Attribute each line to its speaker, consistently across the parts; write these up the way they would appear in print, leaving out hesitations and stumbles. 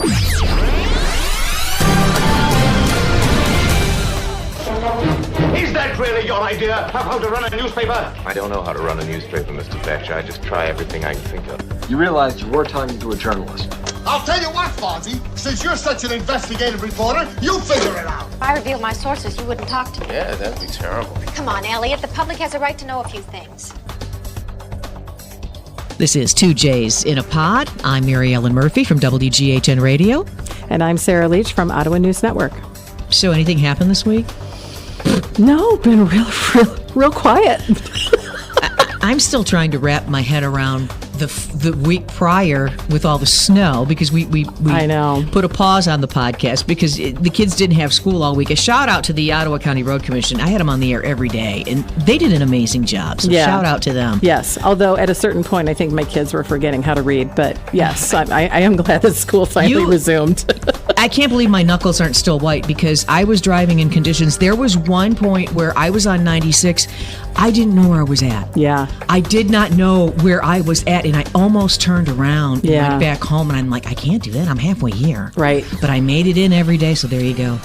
Speaker 1: Is that really your idea of how to run a newspaper?
Speaker 2: I don't know how to run a newspaper, Mr. Thatcher. I just try everything I can think of.
Speaker 3: You realize you were talking to a journalist.
Speaker 4: I'll tell you what, Fonzie. Since you're such an investigative reporter, you figure it out.
Speaker 5: If I revealed my sources, you wouldn't talk to me.
Speaker 2: Yeah, that'd be terrible.
Speaker 5: Come on, Elliot. The public has a right to know a few things.
Speaker 6: This is 2 J's in a Pod. I'm Mary Ellen Murphy from WGHN Radio.
Speaker 7: And I'm Sarah Leach from Ottawa News Network.
Speaker 6: So anything happened this week?
Speaker 7: No, been real quiet.
Speaker 6: I'm still trying to wrap my head around the week prior with all the snow, because we
Speaker 7: I know.
Speaker 6: Put a pause on the podcast because the kids didn't have school all week. A shout out to the Ottawa County Road Commission. I had them on the air every day, and they did an amazing job. So shout out to them.
Speaker 7: Yes, although at a certain point, I think my kids were forgetting how to read. But yes, I am glad that school finally resumed.
Speaker 6: I can't believe my knuckles aren't still white, because I was driving in conditions. There was one point where I was on 96. I didn't know where I was at.
Speaker 7: Yeah.
Speaker 6: I did not know where I was at, and I almost turned around and went back home, and I'm like, I can't do that. I'm halfway here.
Speaker 7: Right.
Speaker 6: But I made it in every day, so there you go.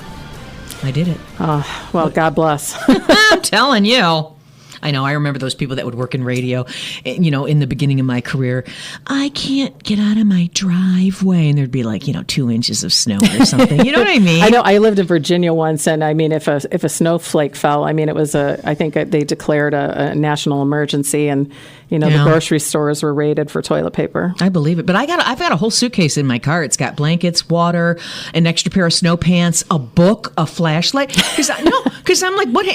Speaker 6: I did it.
Speaker 7: Oh, well, God bless.
Speaker 6: I'm telling you. I know. I remember those people that would work in radio, in the beginning of my career. I can't get out of my driveway. And there'd be 2 inches of snow or something. You know what I mean?
Speaker 7: I know. I lived in Virginia once, and I mean, if a snowflake fell, I mean, it was I think they declared a national emergency, and, the grocery stores were raided for toilet paper.
Speaker 6: I believe it. But I've got a whole suitcase in my car. It's got blankets, water, an extra pair of snow pants, a book, a flashlight. Because I'm like, what?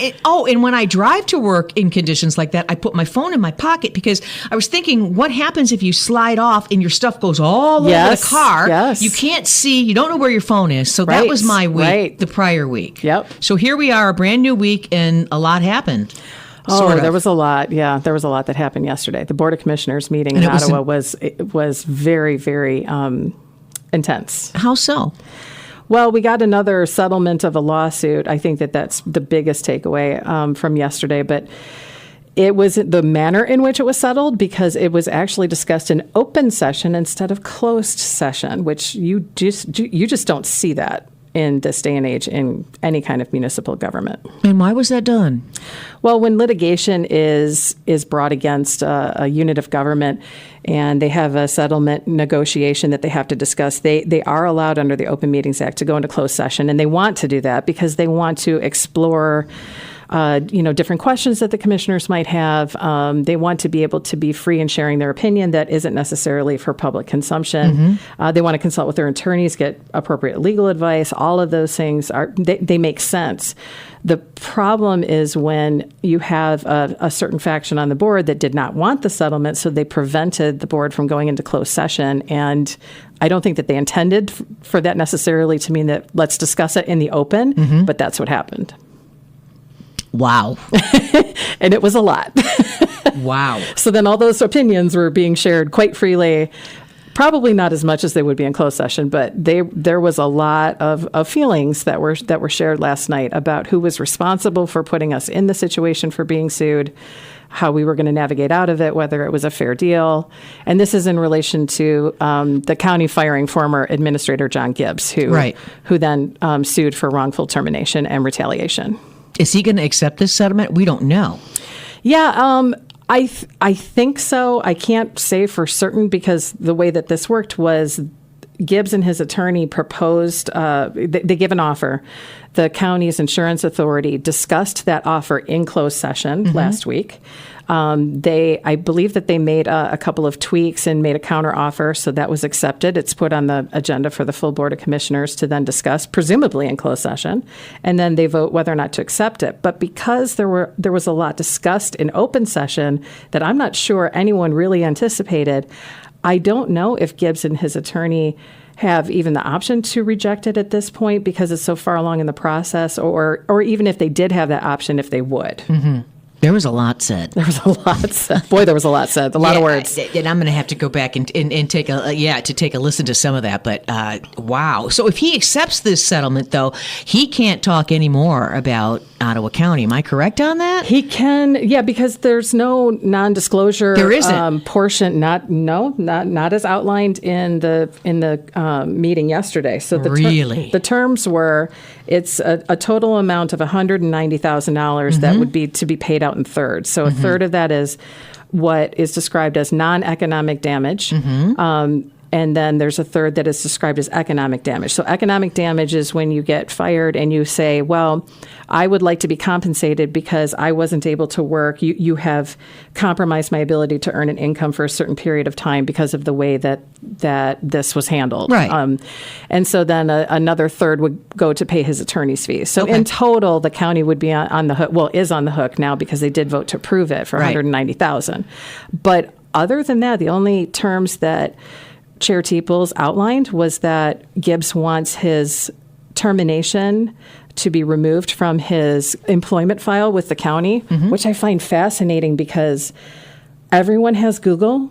Speaker 6: And when I drive to work in conditions like that, I put my phone in my pocket, because I was thinking, what happens if you slide off and your stuff goes all over the car?
Speaker 7: Yes.
Speaker 6: You can't see, you don't know where your phone is. So that was my week, the prior week.
Speaker 7: Yep.
Speaker 6: So here we are, a brand new week, and a lot happened.
Speaker 7: Oh, there was a lot. Yeah, there was a lot that happened yesterday. The Board of Commissioners meeting in Ottawa was very, very intense.
Speaker 6: How so?
Speaker 7: Well, we got another settlement of a lawsuit. I think that's the biggest takeaway from yesterday. But it was the manner in which it was settled, because it was actually discussed in open session instead of closed session, which you just don't see that in this day and age in any kind of municipal government.
Speaker 6: And why was that done?
Speaker 7: Well, when litigation is brought against a unit of government, and they have a settlement negotiation that they have to discuss, they are allowed under the Open Meetings Act to go into closed session, and they want to do that because they want to explore different questions that the commissioners might have. They want to be able to be free in sharing their opinion that isn't necessarily for public consumption. Mm-hmm. They want to consult with their attorneys, get appropriate legal advice. All of those things they make sense. The problem is when you have a certain faction on the board that did not want the settlement, so they prevented the board from going into closed session. And I don't think that they intended for that necessarily to mean that let's discuss it in the open, but that's what happened.
Speaker 6: Wow.
Speaker 7: And it was a lot.
Speaker 6: Wow.
Speaker 7: So then all those opinions were being shared quite freely, probably not as much as they would be in closed session, but there was a lot of feelings that were shared last night about who was responsible for putting us in the situation for being sued, how we were going to navigate out of it, whether it was a fair deal. And this is in relation to the county firing former administrator John Gibbs, who then sued for wrongful termination and retaliation.
Speaker 6: Is he going to accept this settlement? We don't know.
Speaker 7: Yeah, I think so. I can't say for certain, because the way that this worked was Gibbs and his attorney proposed, they give an offer. The county's insurance authority discussed that offer in closed session last week. I believe that they made a couple of tweaks and made a counter offer, so that was accepted. It's put on the agenda for the full Board of Commissioners to then discuss, presumably in closed session, and then they vote whether or not to accept it. But because there was a lot discussed in open session that I'm not sure anyone really anticipated, I don't know if Gibbs and his attorney have even the option to reject it at this point because it's so far along in the process, or even if they did have that option, if they would. Mm-hmm.
Speaker 6: There was a lot said.
Speaker 7: There was a lot said. Boy, there was a lot said. A lot of words.
Speaker 6: And I'm going to have to go back and take a listen to some of that. But wow. So if he accepts this settlement, though, he can't talk anymore about Ottawa County. Am I correct on that?
Speaker 7: He can, because there's no non-disclosure.
Speaker 6: There isn't.
Speaker 7: Portion. Not as outlined in the meeting yesterday. So the terms were, it's a total amount of $190,000 that would be to be paid out in thirds. So a third of that is what is described as non-economic damage. And then there's a third that is described as economic damage. So economic damage is when you get fired and you say, well, I would like to be compensated because I wasn't able to work. You have compromised my ability to earn an income for a certain period of time because of the way that this was handled.
Speaker 6: Right.
Speaker 7: And so then another third would go to pay his attorney's fees. So in total, the county would be on the hook, is on the hook now because they did vote to approve it for $190,000. But other than that, the only terms that Chair Teeples outlined was that Gibbs wants his termination to be removed from his employment file with the county, which I find fascinating because everyone has Google,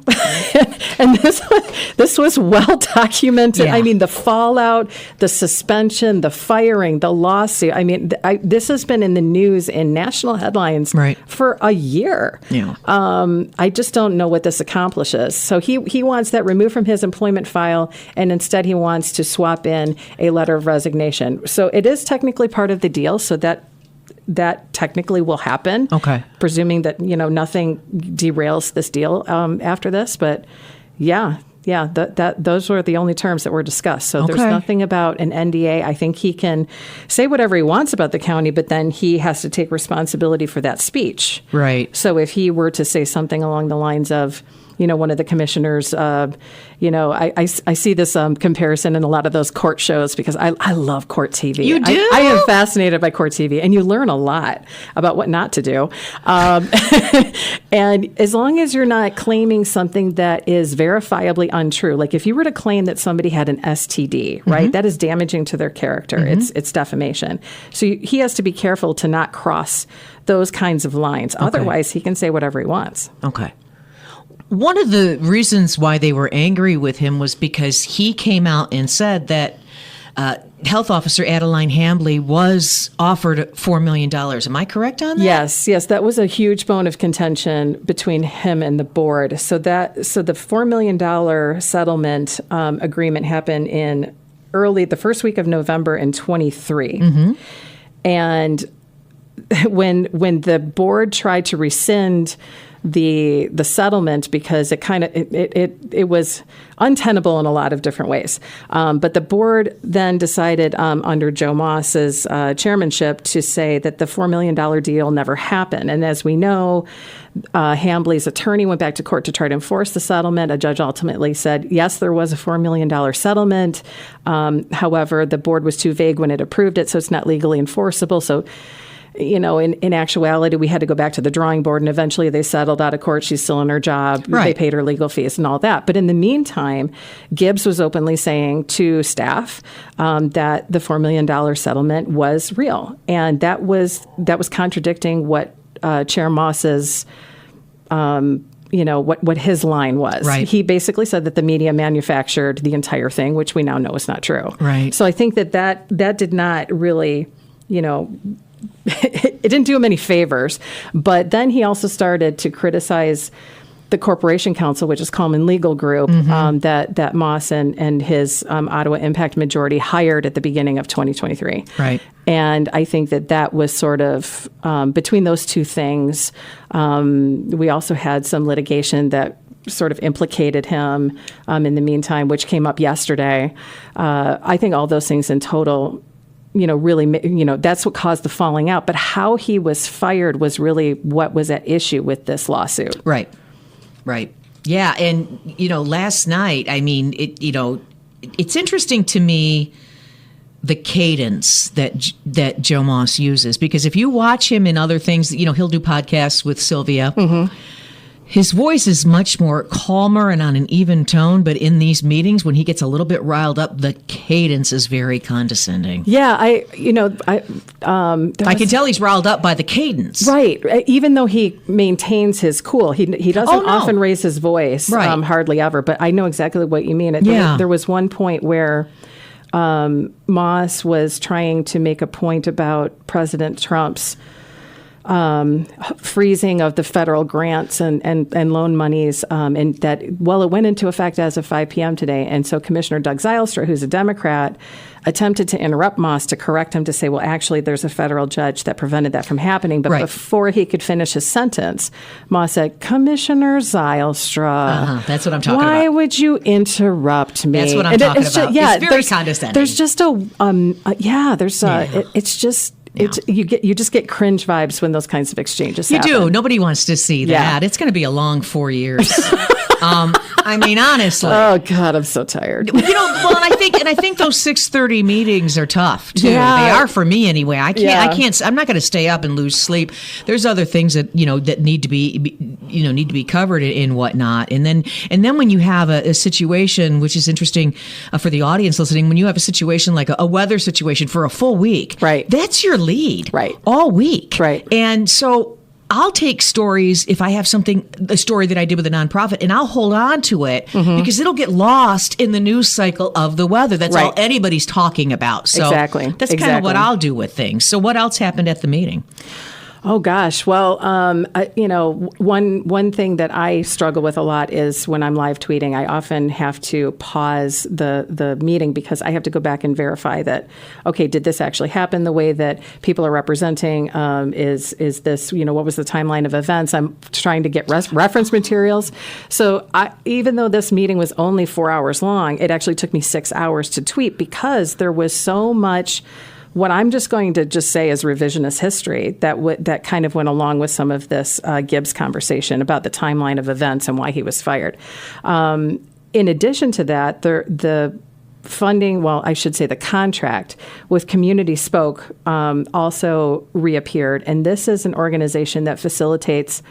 Speaker 7: and this was well documented.
Speaker 6: Yeah.
Speaker 7: I mean, the fallout, the suspension, the firing, the lawsuit. I mean, this has been in the news in national headlines for a year.
Speaker 6: Yeah.
Speaker 7: I just don't know what this accomplishes. So he wants that removed from his employment file, and instead he wants to swap in a letter of resignation. So it is technically part of the deal. So that technically will happen.
Speaker 6: Okay.
Speaker 7: Presuming that, nothing derails this deal after this. But those were the only terms that were discussed. So there's nothing about an NDA. I think he can say whatever he wants about the county, but then he has to take responsibility for that speech.
Speaker 6: Right.
Speaker 7: So if he were to say something along the lines of, one of the commissioners, I see this comparison in a lot of those court shows because I love court TV.
Speaker 6: You do?
Speaker 7: I am fascinated by court TV, and you learn a lot about what not to do. And as long as you're not claiming something that is verifiably untrue, like if you were to claim that somebody had an STD, right, that is damaging to their character. It's defamation. So he has to be careful to not cross those kinds of lines. Otherwise, he can say whatever he wants.
Speaker 6: Okay. One of the reasons why they were angry with him was because he came out and said that Health Officer Adeline Hambley was offered $4 million. Am I correct on that?
Speaker 7: Yes. That was a huge bone of contention between him and the board. So the $4 million settlement agreement happened in the first week of November in 23. And when the board tried to rescind the settlement because it was untenable in a lot of different ways. But the board then decided under Joe Moss's chairmanship to say that the $4 million deal never happened. And as we know, Hambley's attorney went back to court to try to enforce the settlement. A judge ultimately said, yes, there was a $4 million settlement. However, the board was too vague when it approved it, so it's not legally enforceable. So in actuality, we had to go back to the drawing board, and eventually they settled out of court. She's still in her job.
Speaker 6: Right.
Speaker 7: They paid her legal fees and all that. But in the meantime, Gibbs was openly saying to staff that the $4 million settlement was real. And that was contradicting what Chair Moss's what his line was.
Speaker 6: Right.
Speaker 7: He basically said that the media manufactured the entire thing, which we now know is not true.
Speaker 6: Right.
Speaker 7: So I think that did not really, it didn't do him any favors. But then he also started to criticize the Corporation Council, which is Common Legal Group, that Moss and his Ottawa Impact majority hired at the beginning of 2023.
Speaker 6: Right.
Speaker 7: And I think that was sort of, between those two things, we also had some litigation that sort of implicated him in the meantime, which came up yesterday. I think all those things in total really, that's what caused the falling out. But how he was fired was really what was at issue with this lawsuit. Right.
Speaker 6: Yeah. And, last night, I mean, it's interesting to me, the cadence that Joe Moss uses, because if you watch him in other things, he'll do podcasts with Sylvia. His voice is much more calmer and on an even tone, but in these meetings, when he gets a little bit riled up, the cadence is very condescending.
Speaker 7: Yeah, I
Speaker 6: can tell he's riled up by the cadence.
Speaker 7: Right. Even though he maintains his cool, he doesn't often raise his voice, hardly ever. But I know exactly what you mean. There was one point where Moss was trying to make a point about President Trump's freezing of the federal grants and loan monies, and that, it went into effect as of 5 p.m. today. And so Commissioner Doug Zylstra, who's a Democrat, attempted to interrupt Moss to correct him, to say, well, actually, there's a federal judge that prevented that from happening. But before he could finish his sentence, Moss said, Commissioner Zylstra,
Speaker 6: that's what I'm talking about.
Speaker 7: Why would you interrupt me?
Speaker 6: That's what I'm talking about. It's very condescending.
Speaker 7: There's just it's just...
Speaker 6: Yeah.
Speaker 7: You just get cringe vibes when those kinds of exchanges happen.
Speaker 6: You do. Nobody wants to see that.
Speaker 7: Yeah.
Speaker 6: It's going to be a long 4 years. I mean, honestly.
Speaker 7: Oh God, I'm so tired.
Speaker 6: And I think those 6:30 meetings are tough too.
Speaker 7: Yeah.
Speaker 6: They are for me anyway. I'm not going to stay up and lose sleep. There's other things that that need to be covered and whatnot. And then when you have a situation, which is interesting for the audience listening, when you have a situation like a weather situation for a full week,
Speaker 7: right?
Speaker 6: That's your lead,
Speaker 7: right?
Speaker 6: All week,
Speaker 7: right?
Speaker 6: And so I'll take stories if I have a story that I did with a nonprofit, and I'll hold on to it because it'll get lost in the news cycle of the weather. That's all anybody's talking about. So that's kind of what I'll do with things. So what else happened at the meeting?
Speaker 7: Oh gosh, well, one thing that I struggle with a lot is when I'm live tweeting, I often have to pause the meeting because I have to go back and verify that, okay, did this actually happen the way that people are representing? Is this, what was the timeline of events? I'm trying to get reference materials. So even though this meeting was only 4 hours long, it actually took me 6 hours to tweet because there was so much. What I'm just going to say is revisionist history that kind of went along with some of this Gibbs conversation about the timeline of events and why he was fired. In addition to that, the funding, I should say the contract with Community Spoke also reappeared. And this is an organization that facilitates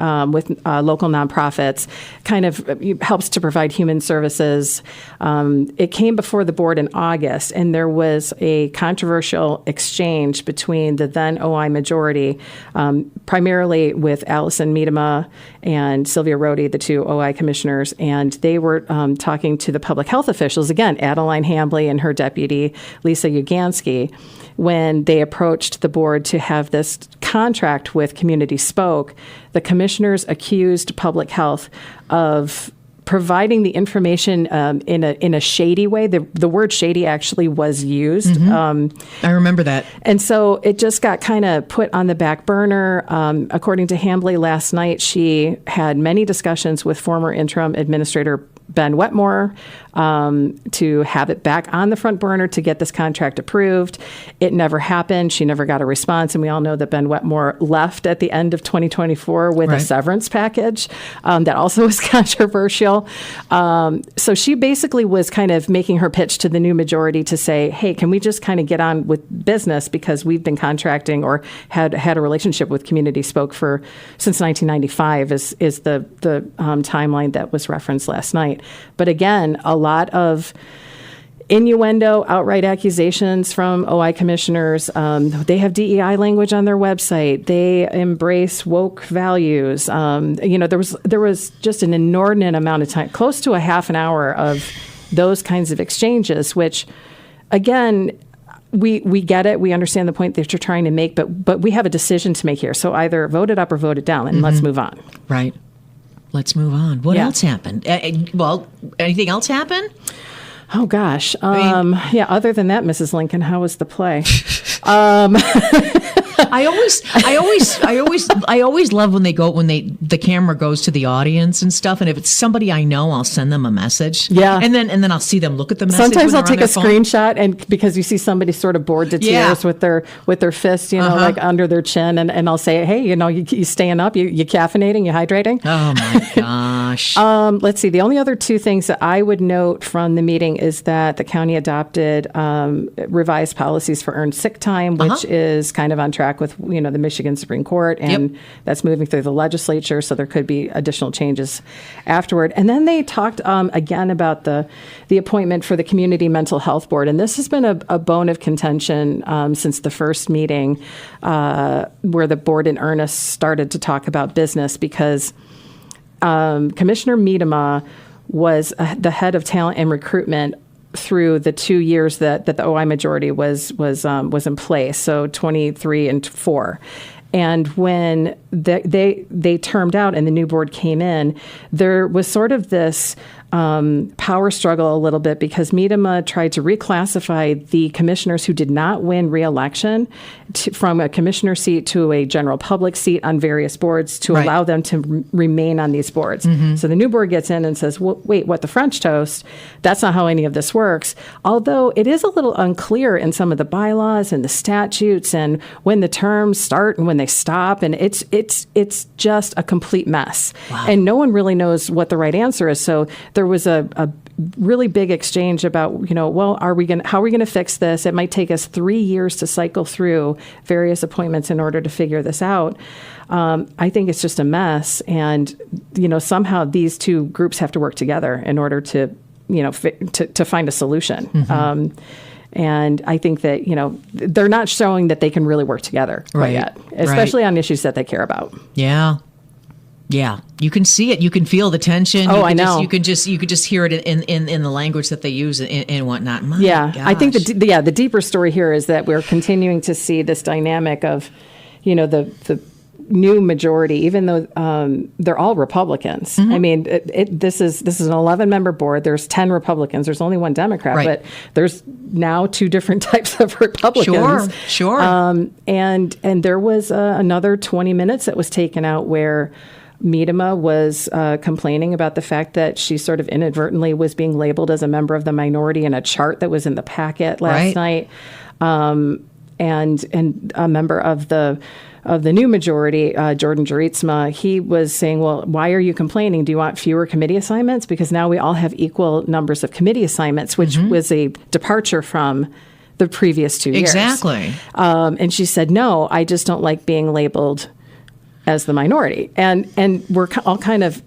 Speaker 7: with local nonprofits, kind of helps to provide human services. It came before the board in August, and there was a controversial exchange between the then OI majority, primarily with Allison Miedema and Sylvia Rohde, the two OI commissioners, and they were talking to the public health officials, again, Adeline Hambley and her deputy, Lisa Ugansky, when they approached the board to have this contract with Community Spoke. The commissioners accused public health of providing the information in a shady way. The word shady actually was used.
Speaker 6: I remember that.
Speaker 7: And so it just got kind of put on the back burner. According to Hambley last night, she had many discussions with former interim administrator Ben Wetmore to have it back on the front burner to get this contract approved. It never happened. She never got a response. And we all know that Ben Wetmore left at the end of 2024 with a severance package that also was controversial. So she basically was kind of making her pitch to the new majority to say, hey, can we just kind of get on with business because we've been contracting or had a relationship with Community Spoke since 1995 is the timeline that was referenced last night. But again, a lot of innuendo, outright accusations from OI commissioners. They have DEI language on their website. They embrace woke values. There was just an inordinate amount of time, close to a half an hour of those kinds of exchanges, which, again, we get it. We understand the point that you're trying to make, but we have a decision to make here. So either vote it up or vote it down, and let's move on.
Speaker 6: Right. Let's move on. What else happened? Anything else happen?
Speaker 7: Oh gosh. Other than that, Mrs. Lincoln, how was the play?
Speaker 6: I always love when the camera goes to the audience and stuff. And if it's somebody I know, I'll send them a message.
Speaker 7: Yeah.
Speaker 6: And then I'll see them look at the message.
Speaker 7: Sometimes I'll take a screenshot, and because you see somebody sort of bored to tears with their fist, like under their chin, and I'll say, hey, you staying up, you caffeinating, you hydrating.
Speaker 6: Oh my God. gosh.
Speaker 7: Let's see. The only other two things that I would note from the meeting is that the county adopted revised policies for earned sick time, which is kind of on track with the Michigan Supreme Court, and that's moving through the legislature. So there could be additional changes afterward. And then they talked again about the appointment for the Community Mental Health Board, and this has been a bone of contention since the first meeting, where the board in earnest started to talk about business, because Commissioner Miedema was the head of talent and recruitment through the 2 years that the OI majority was in place, so 23 and 4. And when they termed out and the new board came in, there was sort of this power struggle a little bit, because Miedema tried to reclassify the commissioners who did not win re-election from a commissioner seat to a general public seat on various boards to allow them to remain on these boards. So the new board gets in and says, well, wait, what, the French toast? That's not how any of this works. Although it is a little unclear in some of the bylaws and the statutes and when the terms start and when they stop, and it's just a complete mess. Wow. And no one really knows what the right answer is. So there was a really big exchange about, well, how are we going to fix this? It might take us 3 years to cycle through various appointments in order to figure this out. I think it's just a mess. And, somehow these two groups have to work together in order to, to find a solution. And I think that, they're not showing that they can really work together quite yet, especially on issues that they care about.
Speaker 6: Yeah. Yeah, you can see it. You can feel the tension.
Speaker 7: I know.
Speaker 6: You could just hear it in the language that they use and whatnot. My
Speaker 7: gosh. I think the deeper story here is that we're continuing to see this dynamic of, the new majority, even though they're all Republicans. I mean, this is an 11-member board. There's 10 Republicans. There's only one Democrat, but there's now two different types of Republicans.
Speaker 6: Sure.
Speaker 7: And there was another 20 minutes that was taken out where Miedema was complaining about the fact that she sort of inadvertently was being labeled as a member of the minority in a chart that was in the packet last night. And a member of the new majority, Jordan Jaritsma, he was saying, well, why are you complaining? Do you want fewer committee assignments? Because now we all have equal numbers of committee assignments, which was a departure from the previous 2 years.
Speaker 6: Exactly.
Speaker 7: And she said, no, I just don't like being labeled as the minority. And we're all kind of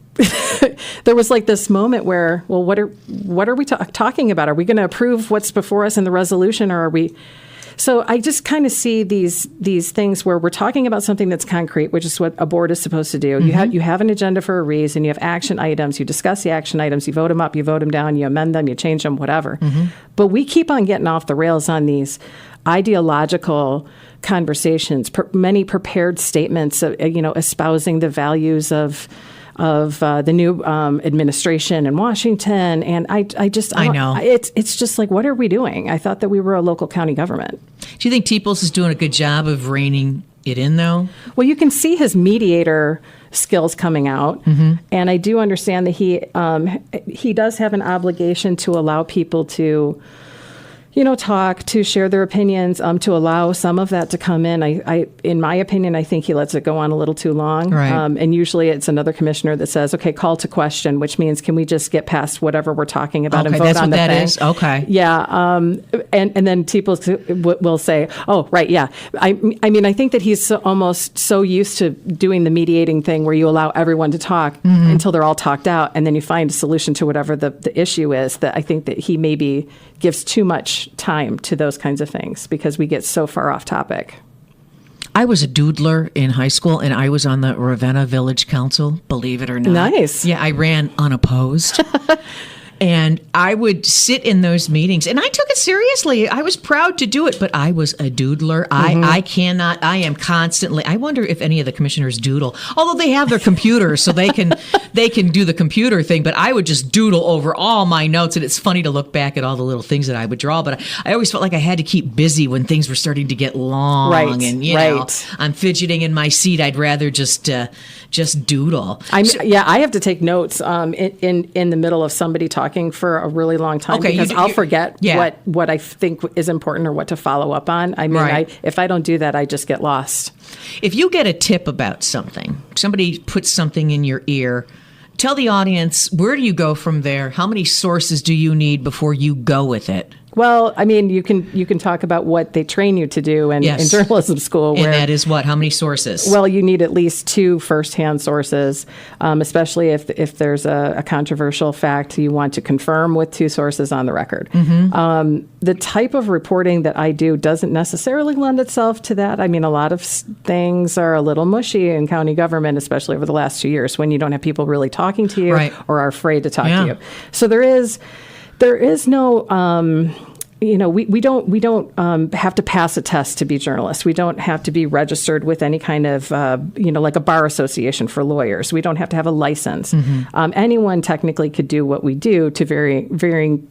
Speaker 7: there was like this moment where, well, what are we talking about? Are we going to approve what's before us in the resolution, or are we? So I just kind of see these things where we're talking about something that's concrete, which is what a board is supposed to do. You have an agenda for a reason. You have action items. You discuss the action items. You vote them up. You vote them down. You amend them. You change them. Whatever. But we keep on getting off the rails on these ideological conversations. Many prepared statements, espousing the values of the new administration in Washington, and I know it's just like, what are we doing? I thought that we were a local county government.
Speaker 6: Do you think Teeples is doing a good job of reining it in, though?
Speaker 7: Well, you can see his mediator skills coming out, and I do understand that he does have an obligation to allow people to talk, to share their opinions, to allow some of that to come in. In my opinion, I think he lets it go on a little too long.
Speaker 6: Right.
Speaker 7: And usually it's another commissioner that says, okay, call to question, which means can we just get past whatever we're talking about and vote on the thing?
Speaker 6: That's what that is? Okay.
Speaker 7: Yeah. And then people will say, oh, right, yeah. I mean, I think that he's almost so used to doing the mediating thing where you allow everyone to talk until they're all talked out, and then you find a solution to whatever the issue is, that I think that he maybe gives too much time to those kinds of things because we get so far off topic.
Speaker 6: I was a doodler in high school, and I was on the Ravenna Village Council, believe it or not.
Speaker 7: Nice.
Speaker 6: Yeah, I ran unopposed. And I would sit in those meetings, and I took it seriously. I was proud to do it, but I was a doodler. I am constantly, I wonder if any of the commissioners doodle, although they have their computers, so they can do the computer thing, but I would just doodle over all my notes, and it's funny to look back at all the little things that I would draw, but I always felt like I had to keep busy when things were starting to get long, and you know, I'm fidgeting in my seat. I'd rather just doodle.
Speaker 7: I have to take notes in the middle of somebody talking for a really long time, because I'll forget what I think is important or what to follow up on. I mean, if I don't do that, I just get lost.
Speaker 6: If you get a tip about something, somebody puts something in your ear tell the audience, where do you go from there? How many sources do you need before you go with it?
Speaker 7: Well, I mean, you can talk about what they train you to do in journalism school.
Speaker 6: And that is what? How many sources?
Speaker 7: Well, you need at least 2 firsthand sources, especially if there's a controversial fact you want to confirm with 2 sources on the record. The type of reporting that I do doesn't necessarily lend itself to that. I mean, a lot of things are a little mushy in county government, especially over the last 2 years when you don't have people really talking to you or are afraid to talk to you. So there is no, we don't have to pass a test to be journalists. We don't have to be registered with any kind of, like a bar association for lawyers. We don't have to have a license. Anyone technically could do what we do to varying,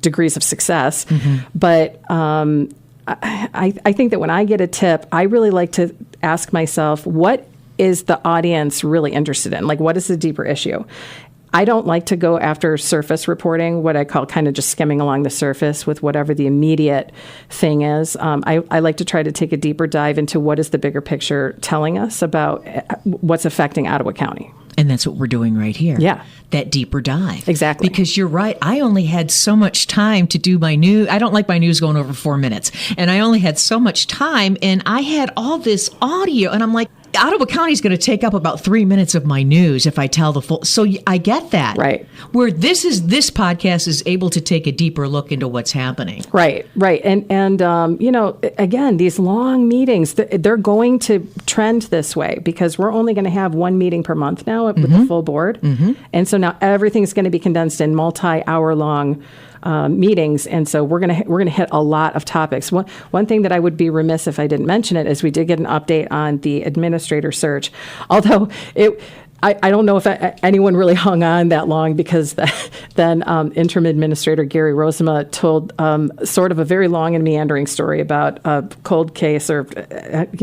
Speaker 7: degrees of success. But I think that when I get a tip, I really like to ask myself, what is the audience really interested in? Like, what is the deeper issue? I don't like to go after surface reporting, what I call kind of just skimming along the surface with whatever the immediate thing is. I like to try to take a deeper dive into what is the bigger picture telling us about what's affecting Ottawa County.
Speaker 6: And that's what we're doing right here.
Speaker 7: Yeah.
Speaker 6: That deeper dive.
Speaker 7: Exactly.
Speaker 6: Because you're right. I only had so much time to do my news. I don't like my news going over 4 minutes. And I only had so much time. And I had all this audio. And I'm like, Ottawa County is going to take up about 3 minutes of my news if I tell the full. So I get that.
Speaker 7: Right.
Speaker 6: Where this podcast is able to take a deeper look into what's happening.
Speaker 7: Right. And again, these long meetings, they're going to trend this way because we're only going to have 1 meeting per month now with the full board. And so now everything's going to be condensed in multi-hour long meetings, and so we're gonna hit a lot of topics. One thing that I would be remiss if I didn't mention it is we did get an update on the administrator search, although I don't know if anyone really hung on that long because then interim administrator Gary Rosema told sort of a very long and meandering story about a cold case, or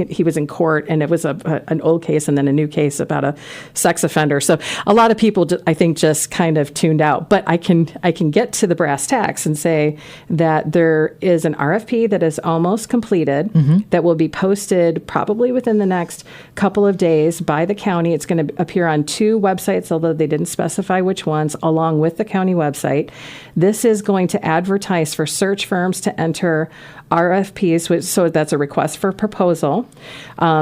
Speaker 7: he was in court and it was an old case and then a new case about a sex offender. So a lot of people, I think, just kind of tuned out. But I can get to the brass tacks and say that there is an RFP that is almost completed that will be posted probably within the next couple of days by the county. It's going to appear on 2 websites, although they didn't specify which ones, along with the county website. This is going to advertise for search firms to enter RFPs, so that's a request for proposal.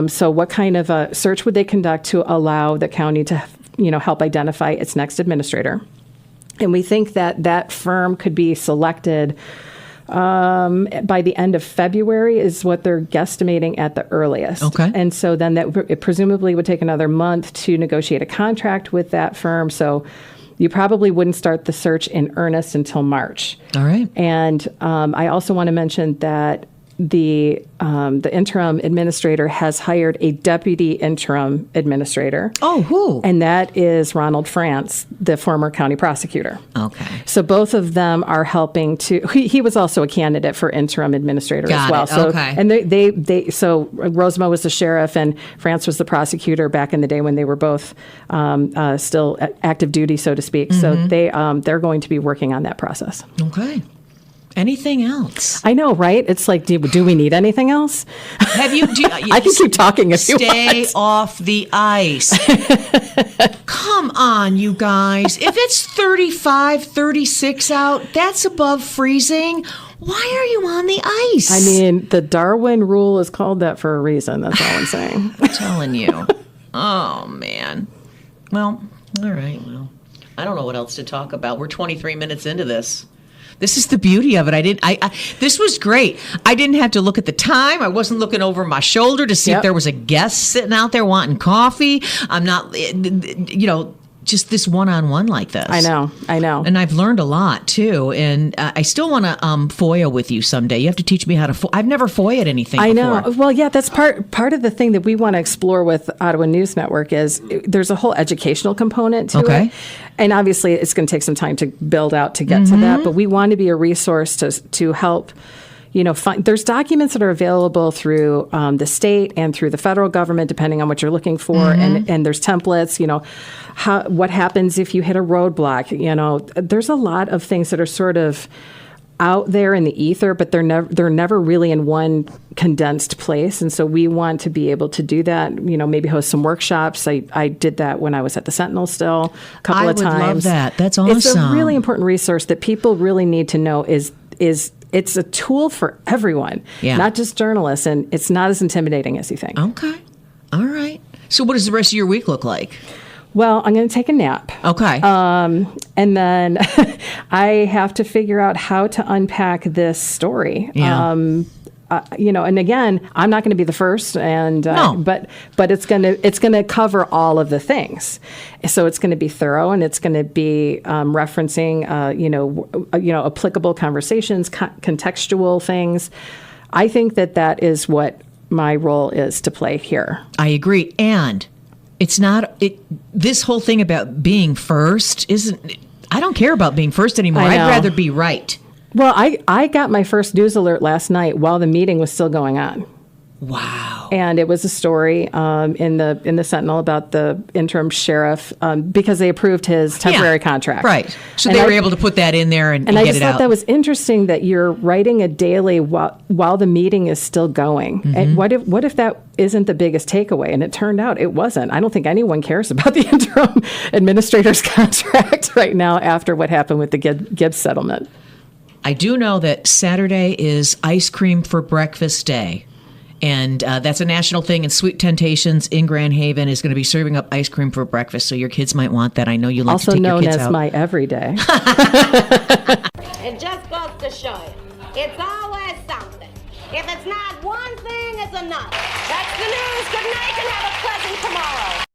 Speaker 7: So what kind of a search would they conduct to allow the county to, help identify its next administrator? And we think that firm could be selected by the end of February is what they're guesstimating at the earliest.
Speaker 6: Okay.
Speaker 7: And so then it presumably would take another month to negotiate a contract with that firm. So you probably wouldn't start the search in earnest until March.
Speaker 6: All right.
Speaker 7: And I also want to mention that the interim administrator has hired a deputy interim administrator.
Speaker 6: Oh, who?
Speaker 7: And that is Ronald France, the former county prosecutor.
Speaker 6: Okay.
Speaker 7: So both of them are helping to. He was also a candidate for interim administrator as well.
Speaker 6: So, okay.
Speaker 7: And so Rosema was the sheriff and France was the prosecutor back in the day when they were both still active duty, so to speak. So they're going to be working on that process.
Speaker 6: Okay. Anything else?
Speaker 7: I know, right? It's like, do we need anything else?
Speaker 6: I
Speaker 7: can keep talking if you want.
Speaker 6: Stay off the ice. Come on, you guys. If it's 35, 36 out, that's above freezing. Why are you on the ice?
Speaker 7: I mean, the Darwin rule is called that for a reason. That's all I'm saying.
Speaker 6: I'm telling you. Oh, man. Well, all right. Well, I don't know what else to talk about. We're 23 minutes into this. This is the beauty of it. This was great. I didn't have to look at the time. I wasn't looking over my shoulder to see if there was a guest sitting out there wanting coffee. I'm not, just this one-on-one like this.
Speaker 7: I know.
Speaker 6: And I've learned a lot, too. And I still want to FOIA with you someday. You have to teach me how to I've never FOIA'd anything before.
Speaker 7: I know. Well, yeah, that's part of the thing that we want to explore with Ottawa News Network is there's a whole educational component to it. And obviously, it's going to take some time to build out to get to that. But we want to be a resource to help. There's documents that are available through the state and through the federal government, depending on what you're looking for. And there's templates, what happens if you hit a roadblock. There's a lot of things that are sort of out there in the ether, but they're never really in one condensed place. And so we want to be able to do that, maybe host some workshops. I did that when I was at the Sentinel still a couple of times.
Speaker 6: I would love that. That's awesome.
Speaker 7: It's a really important resource that people really need to know is it's a tool for everyone, not just journalists, and it's not as intimidating as you think.
Speaker 6: Okay. All right. So what does the rest of your week look like?
Speaker 7: Well, I'm going to take a nap.
Speaker 6: Okay.
Speaker 7: And then I have to figure out how to unpack this story.
Speaker 6: Yeah.
Speaker 7: And again, I'm not going to be the first, and
Speaker 6: No.
Speaker 7: but it's going to cover all of the things. So it's going to be thorough, and it's going to be referencing applicable conversations, contextual things. I think that is what my role is to play here.
Speaker 6: I agree, and it's not this whole thing about being first isn't. I don't care about being first anymore.
Speaker 7: I know.
Speaker 6: I'd rather be right.
Speaker 7: Well, I got my first news alert last night while the meeting was still going on.
Speaker 6: Wow.
Speaker 7: And it was a story in the Sentinel about the interim sheriff because they approved his temporary contract.
Speaker 6: Right. So
Speaker 7: and
Speaker 6: they were able to put that in there and
Speaker 7: I
Speaker 6: get
Speaker 7: just
Speaker 6: it
Speaker 7: thought
Speaker 6: out.
Speaker 7: that was interesting that you're writing a daily while the meeting is still going.
Speaker 6: Mm-hmm.
Speaker 7: And what if that isn't the biggest takeaway? And it turned out it wasn't. I don't think anyone cares about the interim administrator's contract right now after what happened with the Gibbs settlement.
Speaker 6: I do know that Saturday is Ice Cream for Breakfast Day. And that's a national thing. And Sweet Temptations in Grand Haven is going to be serving up ice cream for breakfast. So your kids might want that. I know you like to
Speaker 7: Also
Speaker 6: take your
Speaker 7: known
Speaker 6: kids
Speaker 7: as
Speaker 6: out.
Speaker 7: my everyday.
Speaker 8: It just goes to show you, it's always something. If it's not one thing, it's another. That's the news. Good night and have a pleasant tomorrow.